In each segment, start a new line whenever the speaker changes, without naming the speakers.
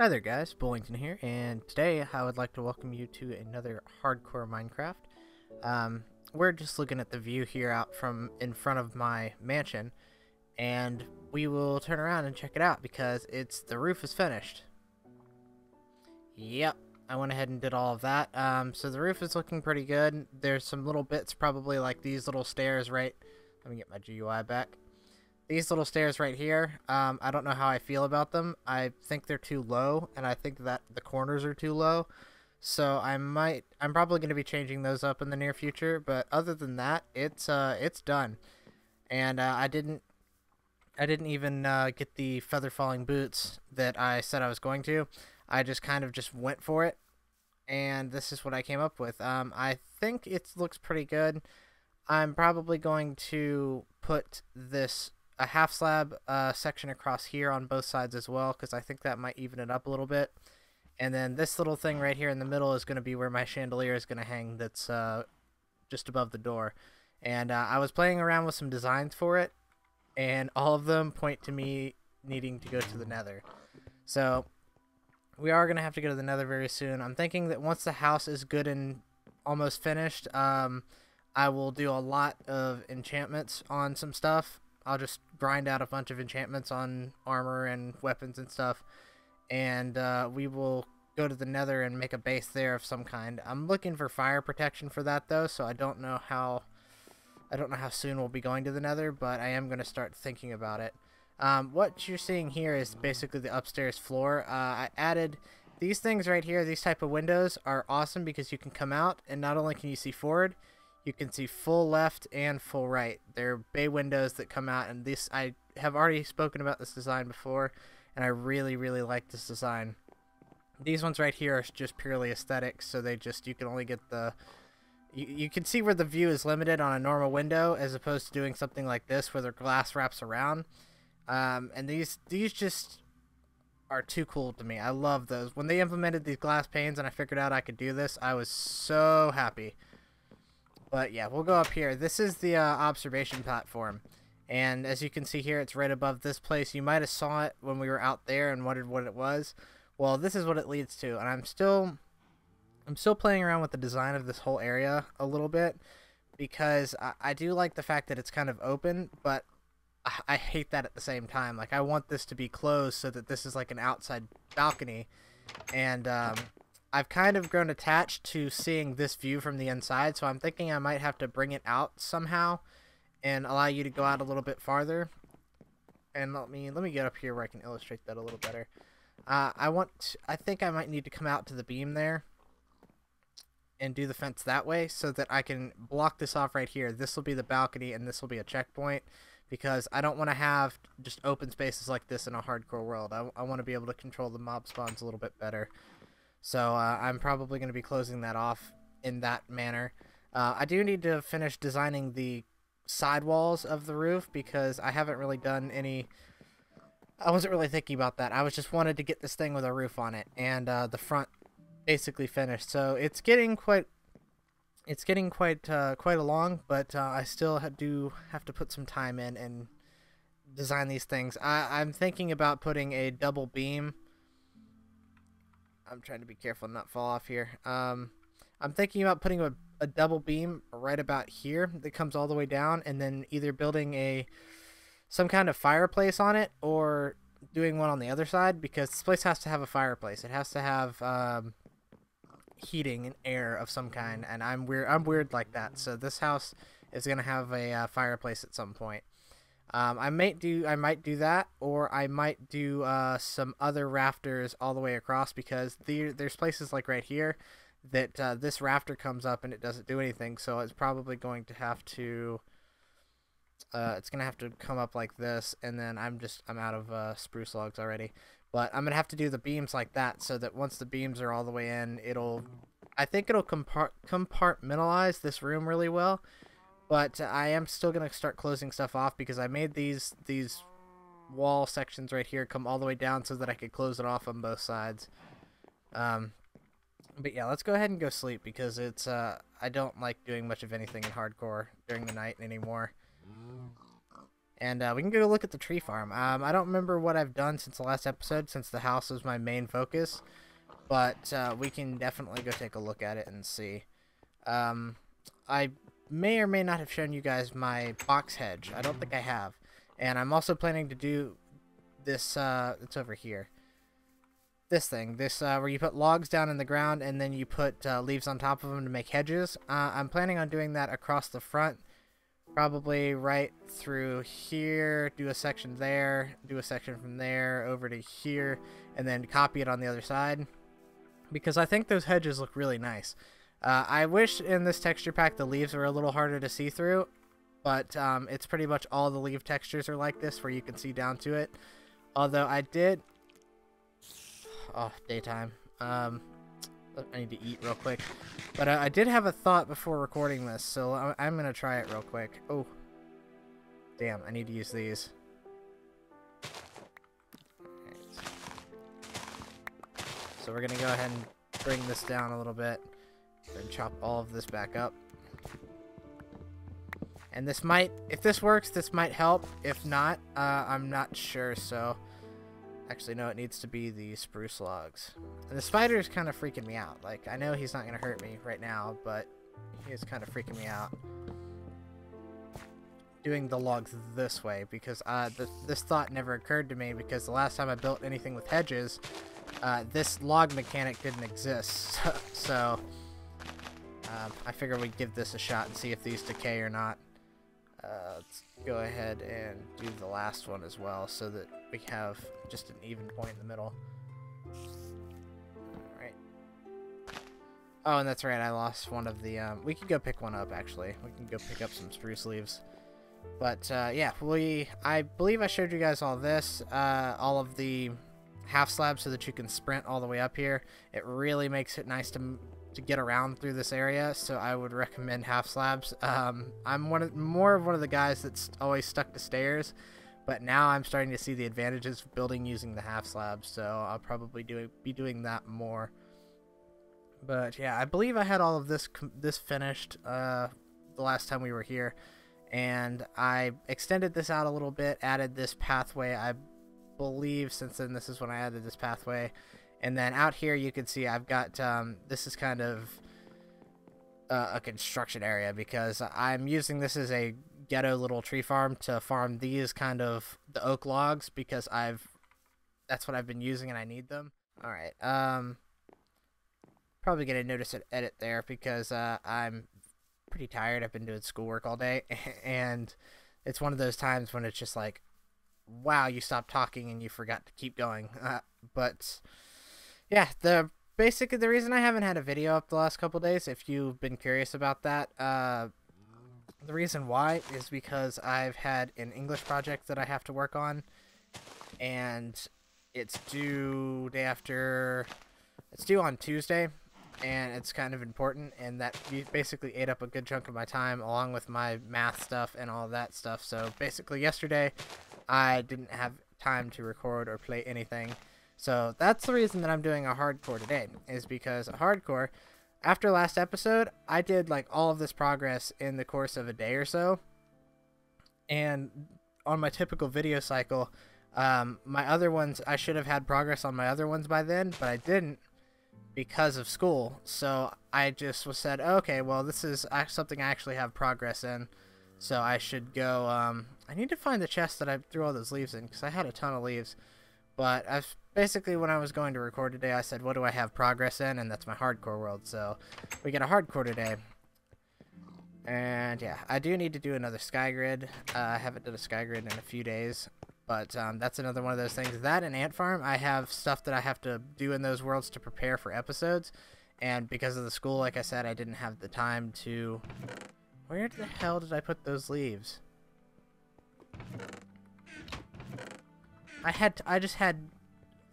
Hi there guys, Bowlington here, and today I would like to welcome you to another hardcore Minecraft. We're just looking at the view here out from in front of my mansion, and we will turn around and check it out because the roof is finished. Yep, I went ahead and did all of that. So the roof is looking pretty good. There's some little bits, probably like these little stairs, right? Let me get my GUI back. These little stairs right here, I don't know how I feel about them. I think they're too low, and I think that the corners are too low. So I'm probably going to be changing those up in the near future. But other than that, it's done. And I didn't even get the feather falling boots that I said I was going to. I just kind of just went for it, and this is what I came up with. I think it looks pretty good. I'm probably going to put this a half slab section across here on both sides as well, because I think that might even it up a little bit. And then this little thing right here in the middle is going to be where my chandelier is going to hang. That's just above the door. And I was playing around with some designs for it, and all of them point to me needing to go to the nether. So we are going to have to go to the nether very soon. I'm thinking that once the house is good and almost finished, I will do a lot of enchantments on some stuff. I'll just grind out a bunch of enchantments on armor and weapons and stuff, and we will go to the nether and make a base there of some kind. I'm looking for fire protection for that though, so I don't know how soon we'll be going to the nether, but I am going to start thinking about it. What you're seeing here is basically the upstairs floor. I added these things right here. These type of windows are awesome because you can come out, and not only can you see forward, you can see full left and full right. They're bay windows that come out, and this I have already spoken about this design before, and I really, really like this design. These ones right here are just purely aesthetic, so you can only get you can see where the view is limited on a normal window as opposed to doing something like this where the glass wraps around. And these just are too cool to me. I love those. When they implemented these glass panes and I figured out I could do this, I was so happy. But yeah, we'll go up here. This is the observation platform. And as you can see here, it's right above this place. You might have saw it when we were out there and wondered what it was. Well, this is what it leads to. And I'm still playing around with the design of this whole area a little bit, because I do like the fact that it's kind of open, but I hate that at the same time. Like, I want this to be closed so that this is like an outside balcony. And I've kind of grown attached to seeing this view from the inside, so I'm thinking I might have to bring it out somehow and allow you to go out a little bit farther. And let me get up here where I can illustrate that a little better. I think I might need to come out to the beam there and do the fence that way so that I can block this off right here. This will be the balcony and this will be a checkpoint, because I don't want to have just open spaces like this in a hardcore world. I want to be able to control the mob spawns a little bit better. So I'm probably going to be closing that off in that manner. I do need to finish designing the sidewalls of the roof, because I haven't really done any. I wasn't really thinking about that. I was just wanted to get this thing with a roof on it, and the front basically finished. So it's getting quite along, but I still do have to put some time in and design these things. I'm thinking about putting a double beam. I'm trying to be careful and not fall off here. I'm thinking about putting a double beam right about here that comes all the way down, and then either building some kind of fireplace on it or doing one on the other side, because this place has to have a fireplace. It has to have heating and air of some kind, and I'm weird like that. So this house is gonna have a fireplace at some point. I might do that, or I might do some other rafters all the way across, because there's places like right here that this rafter comes up and it doesn't do anything. So it's probably going to have to come up like this, and then I'm out of spruce logs already. But I'm gonna have to do the beams like that, so that once the beams are all the way in, I think it'll compartmentalize this room really well. But I am still going to start closing stuff off, because I made these wall sections right here come all the way down so that I could close it off on both sides. But yeah, let's go ahead and go sleep, because I don't like doing much of anything in hardcore during the night anymore. And we can go look at the tree farm. I don't remember what I've done since the last episode, since the house was my main focus. But we can definitely go take a look at it and see. I may or may not have shown you guys my box hedge. I don't think I have. And I'm also planning to do this, it's over here. This thing, where you put logs down in the ground and then you put leaves on top of them to make hedges. I'm planning on doing that across the front. Probably right through here, do a section there, do a section from there over to here, and then copy it on the other side. Because I think those hedges look really nice. I wish in this texture pack the leaves were a little harder to see through, but it's pretty much all the leaf textures are like this, where you can see down to it. Although I did... Oh, daytime. I need to eat real quick. But I did have a thought before recording this, so I'm going to try it real quick. Oh. Damn, I need to use these. Right. So we're going to go ahead and bring this down a little bit. And chop all of this back up. And this might, if this works, this might help. If not, I'm not sure, so... Actually, no, it needs to be the spruce logs. And the spider is kind of freaking me out. Like, I know he's not going to hurt me right now, but he is kind of freaking me out. Doing the logs this way, because this thought never occurred to me, because the last time I built anything with hedges, this log mechanic didn't exist. So, I figure we'd give this a shot and see if these decay or not. Let's go ahead and do the last one as well, so that we have just an even point in the middle. Alright. Oh, and that's right, I lost one of the, we can go pick one up, actually. We can go pick up some spruce leaves. But, yeah, I believe I showed you guys all this, all of the half slabs so that you can sprint all the way up here. It really makes it nice to get around through this area, so I would recommend half slabs. I'm more of one of the guys that's always stuck to stairs, but now I'm starting to see the advantages of building using the half slabs, so I'll probably be doing that more. But yeah, I believe I had all of this finished the last time we were here, and I extended this out a little bit, added this pathway. I believe since then this is when I added this pathway. And then out here you can see I've got, this is kind of a construction area, because I'm using this as a ghetto little tree farm to farm these kind of the oak logs, because that's what I've been using and I need them. Alright, probably gonna notice an edit there, because I'm pretty tired. I've been doing schoolwork all day, and it's one of those times when it's just like, wow, you stopped talking and you forgot to keep going. But... yeah, basically the reason I haven't had a video up the last couple days, if you've been curious about that, the reason why is because I've had an English project that I have to work on, and it's due on Tuesday, and it's kind of important, and that basically ate up a good chunk of my time, along with my math stuff and all that stuff. So basically yesterday, I didn't have time to record or play anything. So that's the reason that I'm doing a hardcore today, is because a hardcore, after last episode, I did like all of this progress in the course of a day or so. And on my typical video cycle, my other ones, I should have had progress on my other ones by then, but I didn't because of school. So I just said, okay, well, this is something I actually have progress in. So I should go, I need to find the chest that I threw all those leaves in, because I had a ton of leaves. But basically, when I was going to record today, I said, what do I have progress in? And that's my hardcore world. So we get a hardcore today. And yeah, I do need to do another sky grid. I haven't done a sky grid in a few days. But that's another one of those things. That and Ant Farm, I have stuff that I have to do in those worlds to prepare for episodes. And because of the school, like I said, I didn't have the time to... Where the hell did I put those leaves? I just had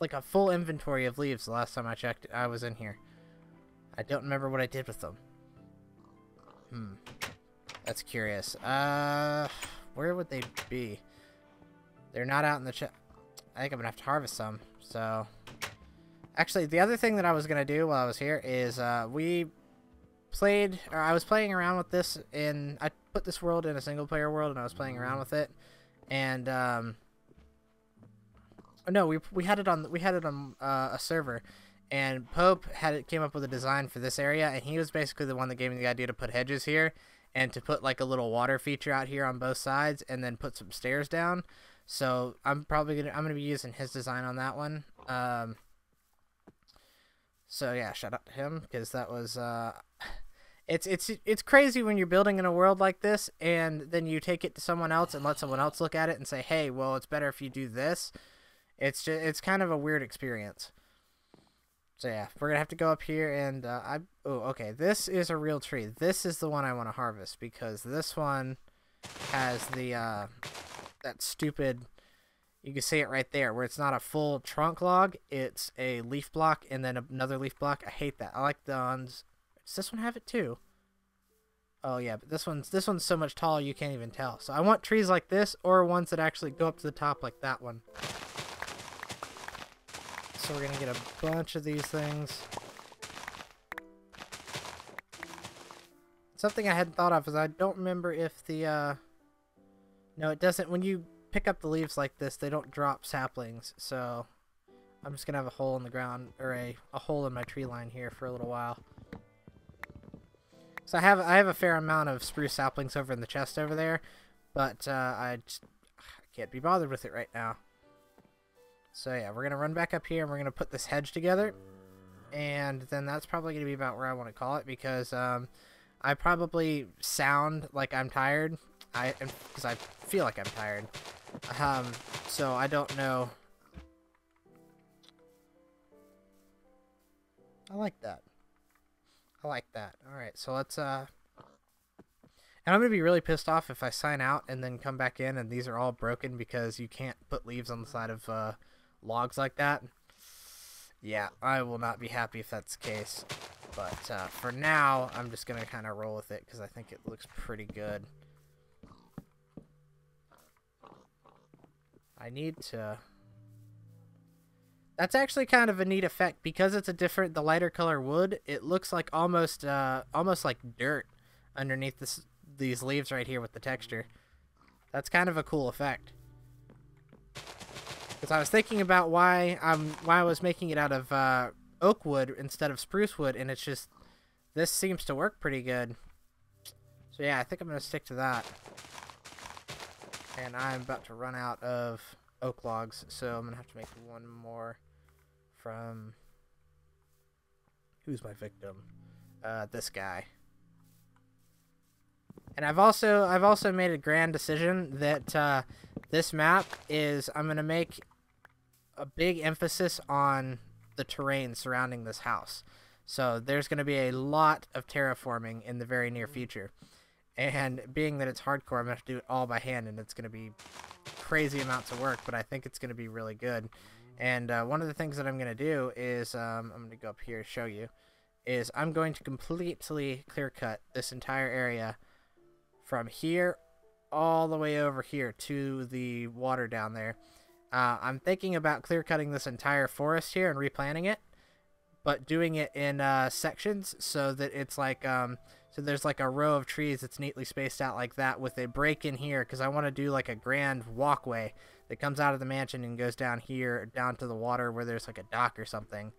like a full inventory of leaves the last time I checked. I was in here. I don't remember what I did with them. That's curious. Where would they be? They're not out in the chest. I think I'm gonna have to harvest some. So, actually, the other thing that I was gonna do while I was here is I was playing around with this I put this world in a single player world, and I was playing around with it. And no, we had it on a server, and Pope came up with a design for this area, and he was basically the one that gave me the idea to put hedges here, and to put like a little water feature out here on both sides, and then put some stairs down. So I'm gonna be using his design on that one. So yeah, shout out to him, because that was it's crazy when you're building in a world like this, and then you take it to someone else and let someone else look at it and say, hey, well, it's better if you do this. It's kind of a weird experience. So yeah, we're gonna have to go up here, and okay, this is a real tree. This is the one I want to harvest, because this one has the that stupid, you can see it right there, where it's not a full trunk log, it's a leaf block and then another leaf block. I hate that. I like the ones. Does this one have it too? Oh yeah, but this one's so much taller you can't even tell. So I want trees like this, or ones that actually go up to the top like that one. So we're gonna get a bunch of these things. Something I hadn't thought of is I don't remember if the no, it doesn't. When you pick up the leaves like this, they don't drop saplings. So I'm just gonna have a hole in the ground, or a hole in my tree line here for a little while. So I have a fair amount of spruce saplings over in the chest over there, but I can't be bothered with it right now. So yeah, we're gonna run back up here, and we're gonna put this hedge together, and then that's probably gonna be about where I want to call it, because I probably sound like I'm tired. Because I feel like I'm tired. So I don't know. I like that. I like that. Alright, so let's, and I'm gonna be really pissed off if I sign out and then come back in and these are all broken because you can't put leaves on the side of, logs like that. Yeah, I will not be happy if that's the case. But, for now, I'm just gonna kind of roll with it because I think it looks pretty good. I need to... That's actually kind of a neat effect because it's the lighter color wood. It looks like almost like dirt underneath these leaves right here with the texture. That's kind of a cool effect. Because I was thinking about why I was making it out of oak wood instead of spruce wood, and it's just, this seems to work pretty good. So yeah, I think I'm gonna stick to that. And I'm about to run out of oak logs, so I'm gonna have to make one more from, who's my victim? This guy. And I've also made a grand decision that this map is, I'm gonna make a big emphasis on the terrain surrounding this house. So there's gonna be a lot of terraforming in the very near future. And being that it's hardcore, I'm going to have to do it all by hand, and it's going to be crazy amounts of work, but I think it's going to be really good. And one of the things that I'm going to do is, I'm going to go up here to show you, is I'm going to completely clear cut this entire area from here all the way over here to the water down there. I'm thinking about clear cutting this entire forest here and replanting it, but doing it in sections so that it's like... So there's like a row of trees that's neatly spaced out like that with a break in here, because I want to do like a grand walkway that comes out of the mansion and goes down here, down to the water where there's like a dock or something,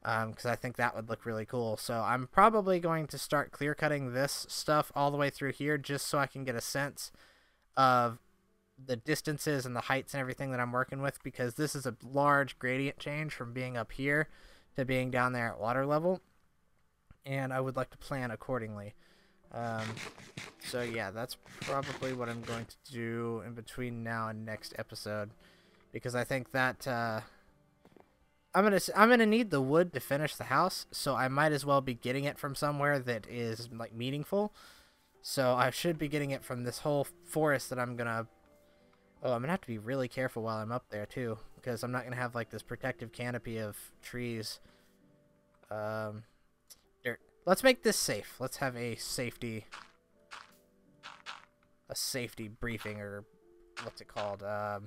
because I think that would look really cool. So I'm probably going to start clear cutting this stuff all the way through here just so I can get a sense of the distances and the heights and everything that I'm working with, because this is a large gradient change from being up here to being down there at water level. And I would like to plan accordingly. So yeah, that's probably what I'm going to do in between now and next episode, because I think that I'm gonna need the wood to finish the house, so I might as well be getting it from somewhere that is like meaningful. So I should be getting it from this whole forest that I'm gonna have to be really careful while I'm up there too, because I'm not gonna have like this protective canopy of trees. Let's make this safe. Let's have a safety briefing, or what's it called? A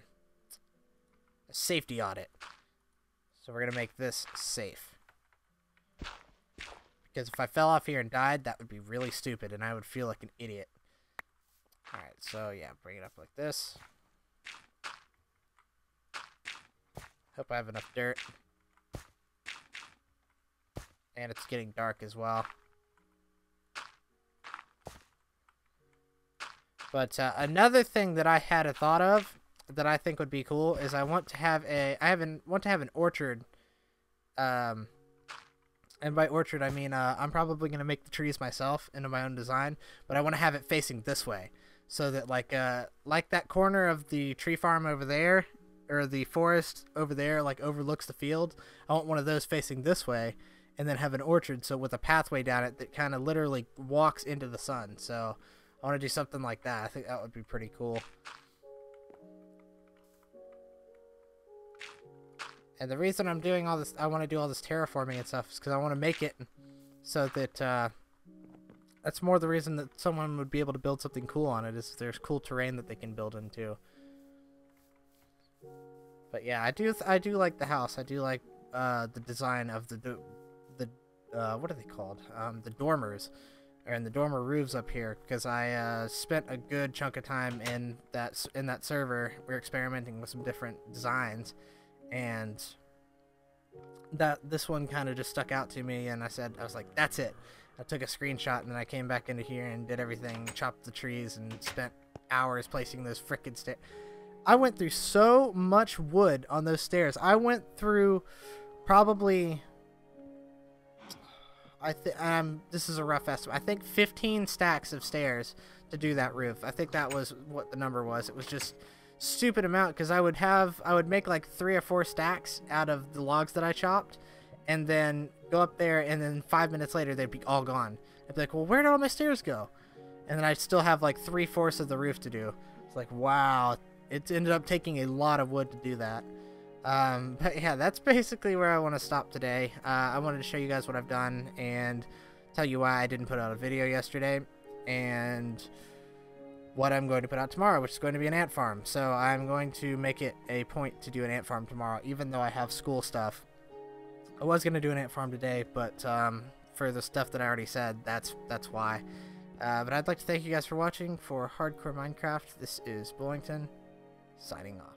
safety audit. So we're gonna make this safe. Because if I fell off here and died, that would be really stupid, and I would feel like an idiot. Alright, so yeah, bring it up like this. Hope I have enough dirt. And it's getting dark as well. But another thing that I had a thought of that I think would be cool is I want to have an orchard. And by orchard I mean I'm probably gonna make the trees myself into my own design, but I want to have it facing this way, so that like that corner of the tree farm over there, or the forest over there, like overlooks the field. I want one of those facing this way, and then have an orchard so with a pathway down it that kind of literally walks into the sun. So I want to do something like that. I think that would be pretty cool. And the reason I'm doing all this, I want to do all this terraforming and stuff, is because I want to make it so that that's more the reason that someone would be able to build something cool on it, is there's cool terrain that they can build into. But yeah, I do like the house. I do like the design of the what are they called? The dormers, and the dormer roofs up here, because I spent a good chunk of time in that server. We were experimenting with some different designs, and this one kind of just stuck out to me, and I was like, that's it. I took a screenshot, and then I came back into here and did everything, chopped the trees, and spent hours placing those frickin' stairs. I went through so much wood on those stairs. I went through probably, this is a rough estimate, I think 15 stacks of stairs to do that roof. I think that was what the number was. It was just stupid amount, because I would make like 3 or 4 stacks out of the logs that I chopped, and then go up there, and then 5 minutes later they'd be all gone. I'd be like, well, where did all my stairs go? And then I'd still have like 3/4 of the roof to do. It's like, wow, it ended up taking a lot of wood to do that. But yeah, that's basically where I want to stop today. I wanted to show you guys what I've done and tell you why I didn't put out a video yesterday, and what I'm going to put out tomorrow, which is going to be an ant farm. So I'm going to make it a point to do an ant farm tomorrow, even though I have school stuff. I was going to do an ant farm today, but for the stuff that I already said, that's why. But I'd like to thank you guys for watching. For Hardcore Minecraft, this is Bowlington, signing off.